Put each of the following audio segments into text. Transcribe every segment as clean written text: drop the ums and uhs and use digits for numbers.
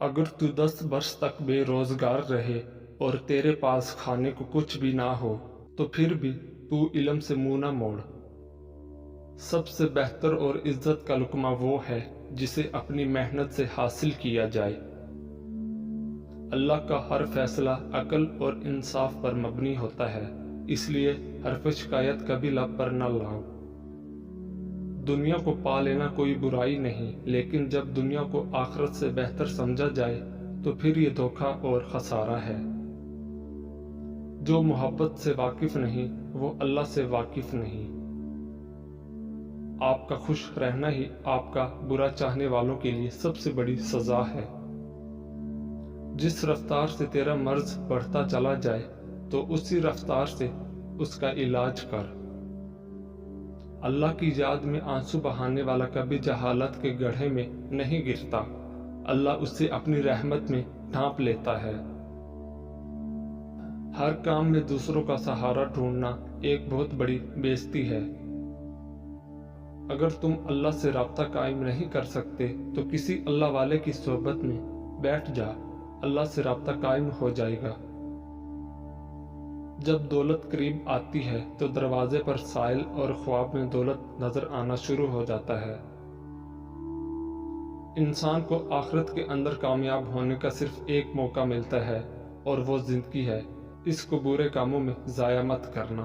अगर तू 10 वर्ष तक बेरोजगार रहे और तेरे पास खाने को कुछ भी ना हो, तो फिर भी तू इल्म से मुंह ना मोड़। सबसे बेहतर और इज्जत का लुक्मा वो है जिसे अपनी मेहनत से हासिल किया जाए। अल्लाह का हर फैसला अकल और इंसाफ पर मबनी होता है, इसलिए हरफ शिकायत कभी लब पर न लाओ। दुनिया को पा लेना कोई बुराई नहीं, लेकिन जब दुनिया को आखिरत से बेहतर समझा जाए तो फिर ये धोखा और खसारा है। जो मोहब्बत से वाकिफ नहीं वो अल्लाह से वाकिफ नहीं। आपका खुश रहना ही आपका बुरा चाहने वालों के लिए सबसे बड़ी सजा है। जिस रफ्तार से तेरा मर्ज बढ़ता चला जाए तो उसी रफ्तार से उसका इलाज कर। अल्लाह की याद में आंसू बहाने वाला कभी जहालत के गड्ढे में नहीं गिरता। अल्लाह उसे अपनी रहमत में ढांप लेता है। हर काम में दूसरों का सहारा ढूंढना एक बहुत बड़ी बेइज्जती है। अगर तुम अल्लाह से राब्ता कायम नहीं कर सकते तो किसी अल्लाह वाले की सोहबत में बैठ जा, अल्लाह से राब्ता कायम हो जाएगा। जब दौलत करीब आती है तो दरवाजे पर साइल और ख्वाब में दौलत नजर आना शुरू हो जाता है। इंसान को आखिरत के अंदर कामयाब होने का सिर्फ एक मौका मिलता है और वो जिंदगी है। इसको बुरे कामों में जाया मत करना।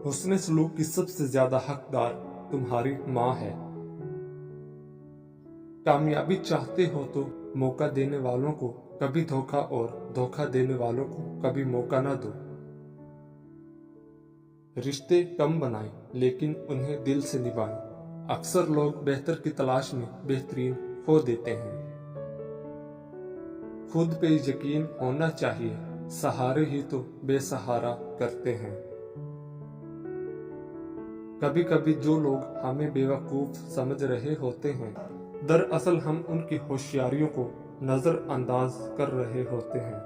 हुस्न सलूक की सबसे ज्यादा हकदार तुम्हारी माँ है। कामयाबी चाहते हो तो मौका देने वालों को कभी धोखा और धोखा देने वालों को कभी मौका ना दो। रिश्ते कम बनाएं लेकिन उन्हें दिल से निभाएं। अक्सर लोग बेहतर की तलाश में बेहतरीन खो देते हैं। खुद पे यकीन होना चाहिए, सहारे ही तो बेसहारा करते हैं। कभी कभी जो लोग हमें बेवकूफ समझ रहे होते हैं, दरअसल हम उनकी होशियारियों को नजरअंदाज कर रहे होते हैं।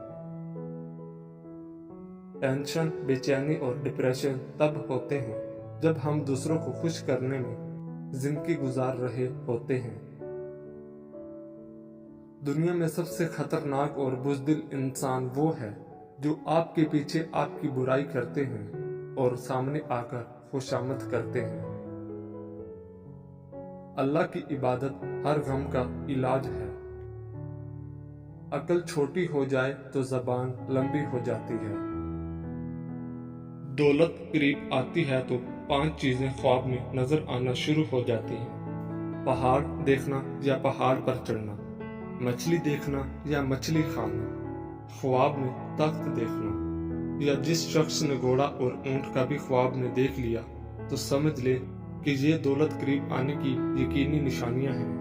टेंशन, बेचैनी और डिप्रेशन तब होते हैं जब हम दूसरों को खुश करने में जिंदगी गुजार रहे होते हैं। दुनिया में सबसे खतरनाक और बुज़दिल इंसान वो है जो आपके पीछे आपकी बुराई करते हैं और सामने आकर खुशामद करते हैं। अल्लाह की इबादत हर गम का इलाज है। अकल छोटी हो जाए तो जबान लंबी हो जाती है। दौलत करीब आती है तो 5 चीजें ख्वाब में नजर आना शुरू हो जाती हैं। पहाड़ देखना या पहाड़ पर चढ़ना, मछली देखना या मछली खाना, ख्वाब में तख्त देखना। या जिस शख्स ने घोड़ा और ऊंट का भी ख्वाब में देख लिया तो समझ ले कि ये दौलत करीब आने की यकीनी निशानियां हैं।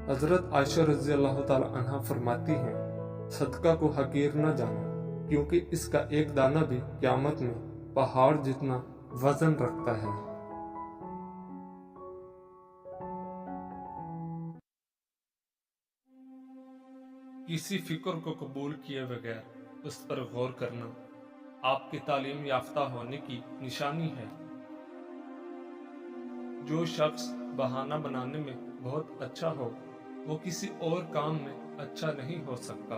हजरत आयशा रज़ी अल्लाह ताला अन्हा फरमाती हैं, सदका को हकीर न जाना, क्योंकि इसका एक दाना भी क़यामत में पहाड़ जितना वजन रखता है। किसी फिक्र को कबूल किए बगैर उस पर गौर करना आपके तालीम याफ्ता होने की निशानी है। जो शख्स बहाना बनाने में बहुत अच्छा हो वो किसी और काम में अच्छा नहीं हो सकता।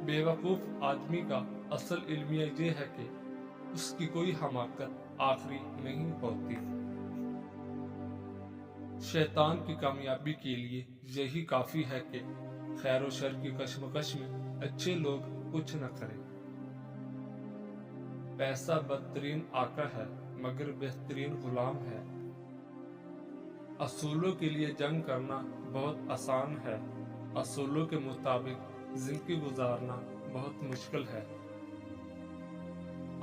बेवकूफ आदमी का असल इल्मिया ये है कि उसकी कोई हमाकत आखिरी नहीं होती। शैतान की कामयाबी के लिए यही काफी है कि खैर व शर की कशमकश में अच्छे लोग कुछ न करें। पैसा बदतरीन आका है मगर बेहतरीन गुलाम है। असूलों के लिए जंग करना बहुत आसान है, असूलों के मुताबिक जिंदगी गुजारना बहुत मुश्किल है।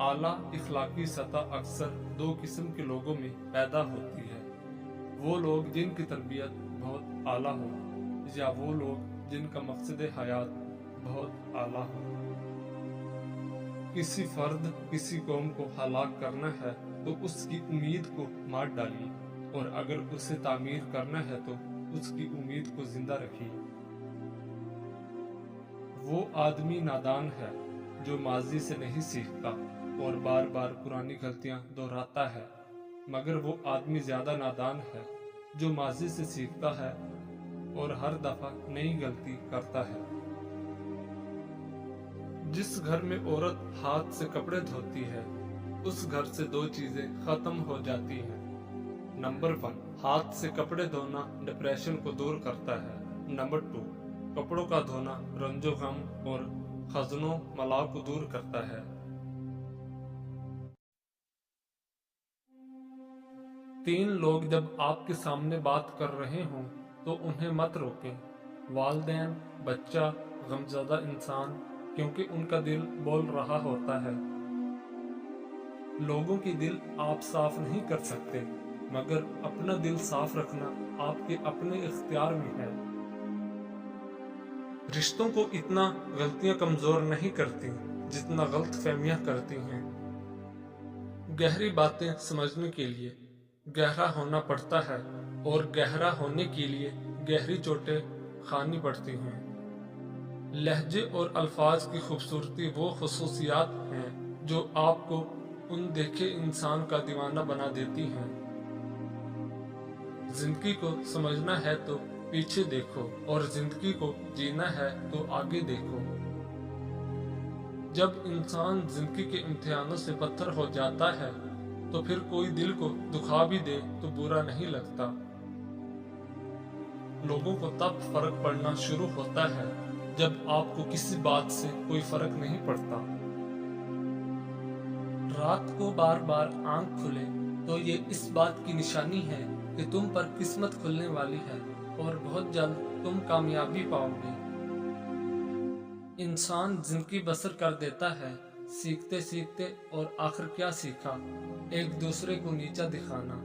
आला इखलाकी सतह अक्सर 2 किस्म के लोगों में पैदा होती है, वो लोग जिनकी तरबियत बहुत आला हो या वो लोग जिनका मकसद हयात बहुत आला हो। किसी फर्द किसी कौम को हलाक करना है तो उसकी उम्मीद को मार डालिए, और अगर उसे तामीर करना है तो उसकी उम्मीद को जिंदा रखिए। वो आदमी नादान है जो माजी से नहीं सीखता और बार बार पुरानी गलतियां दोहराता है, मगर वो आदमी ज्यादा नादान है जो माजी से सीखता है और हर दफा नई गलती करता है। जिस घर में औरत हाथ से कपड़े धोती है, उस घर से दो चीजें खत्म हो जाती हैं। नंबर 1, हाथ से कपड़े धोना डिप्रेशन को दूर करता है। नंबर 2, कपड़ों का धोना रंजो गम और खजनों मलाह को दूर करता है। 3 लोग जब आपके सामने बात कर रहे हों तो उन्हें मत रोकें। वालिदैन, बच्चा, गमज़दा इंसान, क्योंकि उनका दिल बोल रहा होता है। लोगों की दिल आप साफ नहीं कर सकते, मगर अपना दिल साफ रखना आपके अपने इख्तियार में है। रिश्तों को इतना गलतियां कमजोर नहीं करती जितना गलत फहमियां करती हैं। गहरी बातें समझने के लिए गहरा होना पड़ता है और गहरा होने के लिए गहरी चोटें खानी पड़ती हैं। लहजे और अल्फाज की खूबसूरती वो खुसूसियात हैं जो आपको उन देखे इंसान का दीवाना बना देती हैं। जिंदगी को समझना है तो पीछे देखो और जिंदगी को जीना है तो आगे देखो। जब इंसान जिंदगी के इम्तिहानों से पत्थर हो जाता है तो फिर कोई दिल को दुखा भी दे तो बुरा नहीं लगता। लोगों को तब फर्क पड़ना शुरू होता है जब आपको किसी बात से कोई फर्क नहीं पड़ता। रात को बार बार आंख खुले तो ये इस बात की निशानी है कि तुम पर किस्मत खुलने वाली है और बहुत जल्द तुम कामयाबी पाओगे। इंसान जिंदगी बसर कर देता है सीखते सीखते, और आखिर क्या सीखा? एक दूसरे को नीचा दिखाना।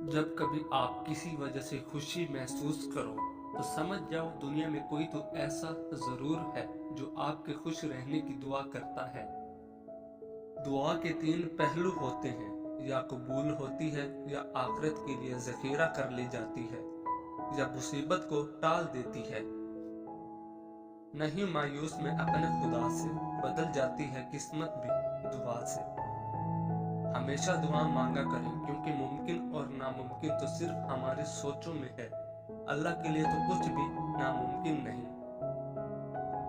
जब कभी आप किसी वजह से खुशी महसूस करो तो समझ जाओ दुनिया में कोई तो ऐसा जरूर है जो आपके खुश रहने की दुआ करता है। दुआ के 3 पहलू होते हैं, या कबूल होती है, या आखिरत के लिए जखीरा कर ली जाती है, या मुसीबत को टाल देती है। नहीं मायूस में अपने खुदा से बदल जाती है किस्मत भी दुआ से। हमेशा दुआ मांगा करें, क्योंकि मुमकिन और नामुमकिन तो सिर्फ हमारी सोचों में है। अल्लाह के लिए तो कुछ भी नामुमकिन नहीं।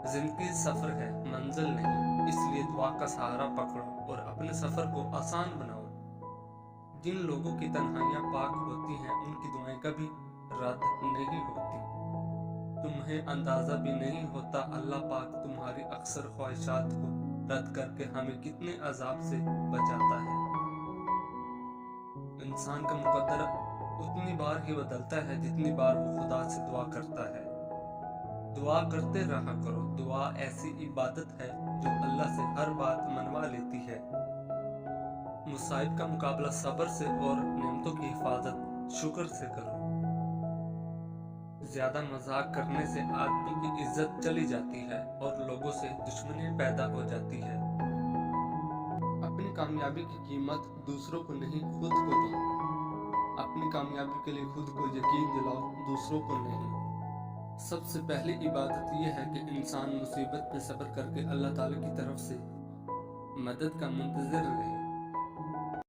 जिंदगी सफर है, मंजिल नहीं, इसलिए दुआ का सहारा पकड़ो और अपने सफर को आसान बनाओ। जिन लोगों की तन्हाइयां पाक होती हैं उनकी दुआएं कभी रद्द नहीं होती। तुम्हें अंदाजा भी नहीं होता अल्लाह पाक तुम्हारी अक्सर ख्वाहिशात को रद्द करके हमें कितने अजाब से बचाता है। इंसान का मुकद्दर उतनी बार ही बदलता है जितनी बार वो खुदा से दुआ करता है। दुआ करते रहा करो। दुआ ऐसी इबादत है जो अल्लाह से हर बात मनवा लेती है। मुसाइब का मुकाबला सब्र से और नेमतों की हिफाजत शुक्र से करो। ज्यादा मजाक करने से आदमी की इज्जत चली जाती है और लोगों से दुश्मनी पैदा हो जाती है। अपनी कामयाबी की कीमत दूसरों को नहीं, खुद को दो। अपनी कामयाबी के लिए खुद को यकीन दिलाओ, दूसरों को नहीं। सबसे पहली इबादत यह है कि इंसान मुसीबत पे सब्र करके अल्लाह ताला की तरफ से मदद का मुंतज़िर रहे।